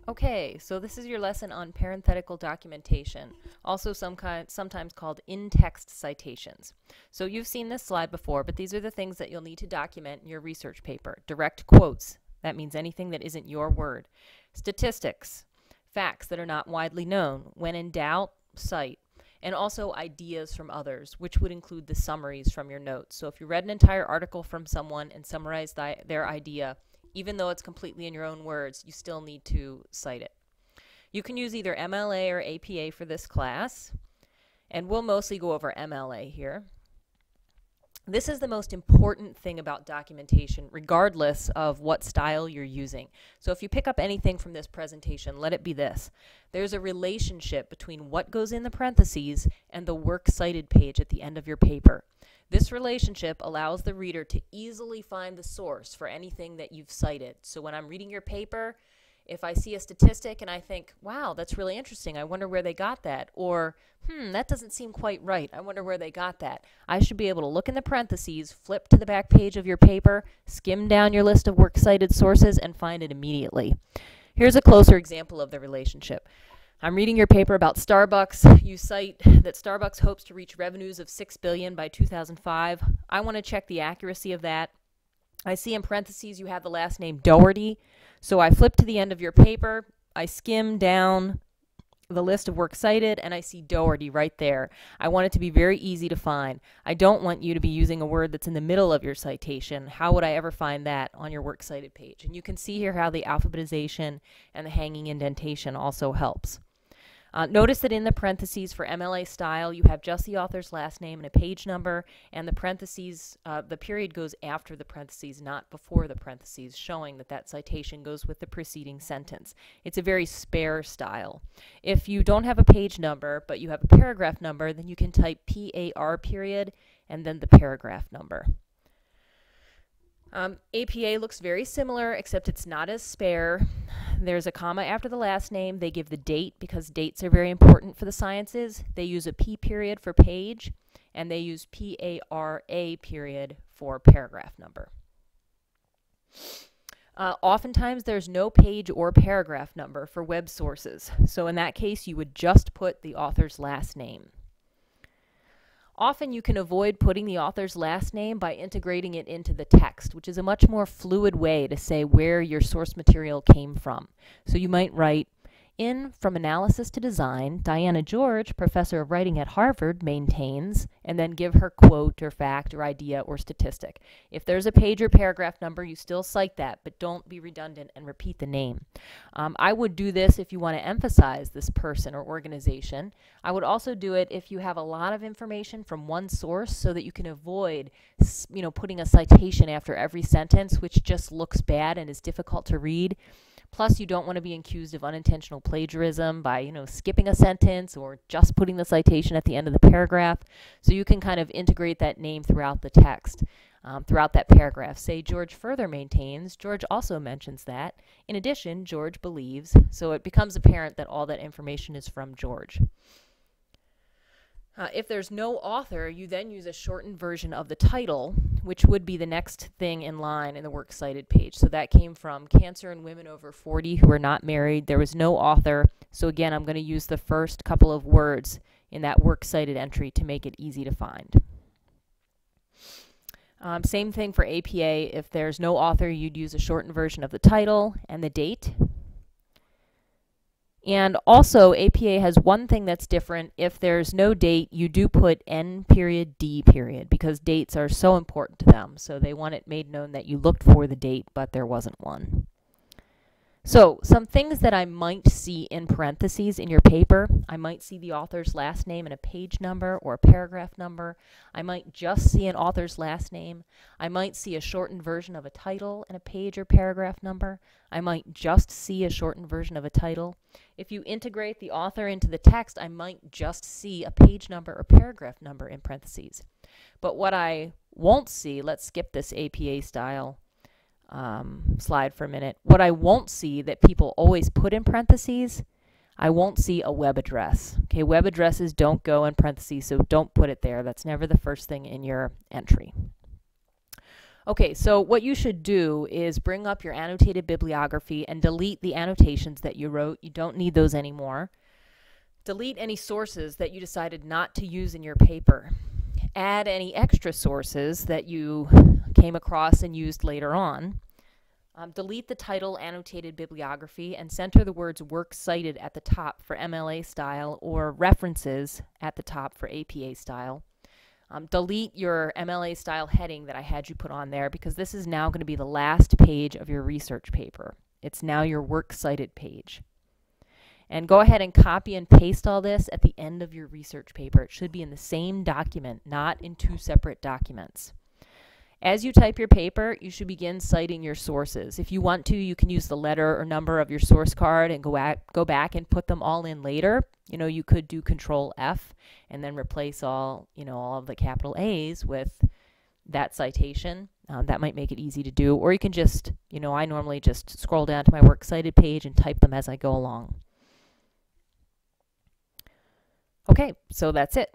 Okay, so this is your lesson on parenthetical documentation, also sometimes called in-text citations. So you've seen this slide before, but these are the things that you'll need to document in your research paper. Direct quotes, that means anything that isn't your word. Statistics, facts that are not widely known. When in doubt, cite. And also ideas from others, which would include the summaries from your notes. So if you read an entire article from someone and summarized their idea, even though it's completely in your own words, you still need to cite it. You can use either MLA or APA for this class, and we'll mostly go over MLA here. This is the most important thing about documentation, regardless of what style you're using. So if you pick up anything from this presentation, let it be this. There's a relationship between what goes in the parentheses and the works cited page at the end of your paper. This relationship allows the reader to easily find the source for anything that you've cited. So when I'm reading your paper, if I see a statistic and I think, wow, that's really interesting, I wonder where they got that, or, that doesn't seem quite right, I wonder where they got that, I should be able to look in the parentheses, flip to the back page of your paper, skim down your list of works cited sources, and find it immediately. Here's a closer example of the relationship. I'm reading your paper about Starbucks. You cite that Starbucks hopes to reach revenues of $6 billion by 2005. I want to check the accuracy of that. I see in parentheses you have the last name Doherty. So I flip to the end of your paper, I skim down the list of works cited, and I see Doherty right there. I want it to be very easy to find. I don't want you to be using a word that's in the middle of your citation. How would I ever find that on your works cited page? And you can see here how the alphabetization and the hanging indentation also helps. Notice that in the parentheses for MLA style, you have just the author's last name and a page number, and the parentheses, the period goes after the parentheses, not before the parentheses, showing that that citation goes with the preceding sentence. It's a very spare style. If you don't have a page number, but you have a paragraph number, then you can type PAR period and then the paragraph number. APA looks very similar, except it's not as spare. There's a comma after the last name. They give the date because dates are very important for the sciences. They use a P period for page, and they use PARA period for paragraph number. Oftentimes there's no page or paragraph number for web sources. So in that case, you would just put the author's last name. Often you can avoid putting the author's last name by integrating it into the text, which is a much more fluid way to say where your source material came from. So you might write, From Analysis to Design, Diana George, professor of writing at Harvard, maintains, and then give her quote or fact or idea or statistic. If there's a page or paragraph number, you still cite that, but don't be redundant and repeat the name. I would do this if you want to emphasize this person or organization. I would also do it if you have a lot of information from one source so that you can avoid, putting a citation after every sentence, which just looks bad and is difficult to read. Plus, you don't want to be accused of unintentional plagiarism by, skipping a sentence or just putting the citation at the end of the paragraph. So you can kind of integrate that name throughout the text, throughout that paragraph. Say, George further maintains, George also mentions that. In addition, George believes. So it becomes apparent that all that information is from George. If there's no author, you then use a shortened version of the title, which would be the next thing in line in the works cited page. So that came from Cancer in Women Over 40 Who Are Not Married. There was no author. So again, I'm going to use the first couple of words in that works cited entry to make it easy to find. Same thing for APA. If there's no author, you'd use a shortened version of the title and the date. And also, APA has one thing that's different. If there's no date, you do put N period, D period, because dates are so important to them. So they want it made known that you looked for the date, but there wasn't one. So some things that I might see in parentheses in your paper, I might see the author's last name and a page number or a paragraph number. I might just see an author's last name. I might see a shortened version of a title and a page or paragraph number. I might just see a shortened version of a title. If you integrate the author into the text, I might just see a page number or paragraph number in parentheses. But what I won't see, let's skip this APA style slide for a minute. What I won't see that people always put in parentheses, I won't see a web address. Okay, web addresses don't go in parentheses, so don't put it there. That's never the first thing in your entry. Okay, so what you should do is bring up your annotated bibliography and delete the annotations that you wrote. You don't need those anymore. Delete any sources that you decided not to use in your paper. Add any extra sources that you came across and used later on. Delete the title annotated bibliography and center the words works cited at the top for MLA style or references at the top for APA style. Delete your MLA style heading that I had you put on there, because this is now going to be the last page of your research paper. It's now your works cited page. And go ahead and copy and paste all this at the end of your research paper. It should be in the same document, not in two separate documents. As you type your paper, you should begin citing your sources. If you want to, you can use the letter or number of your source card and go back and put them all in later. You know, you could do Control F and then replace all of the capital A's with that citation. That might make it easy to do. Or you can just, I normally just scroll down to my works cited page and type them as I go along. Okay, so that's it.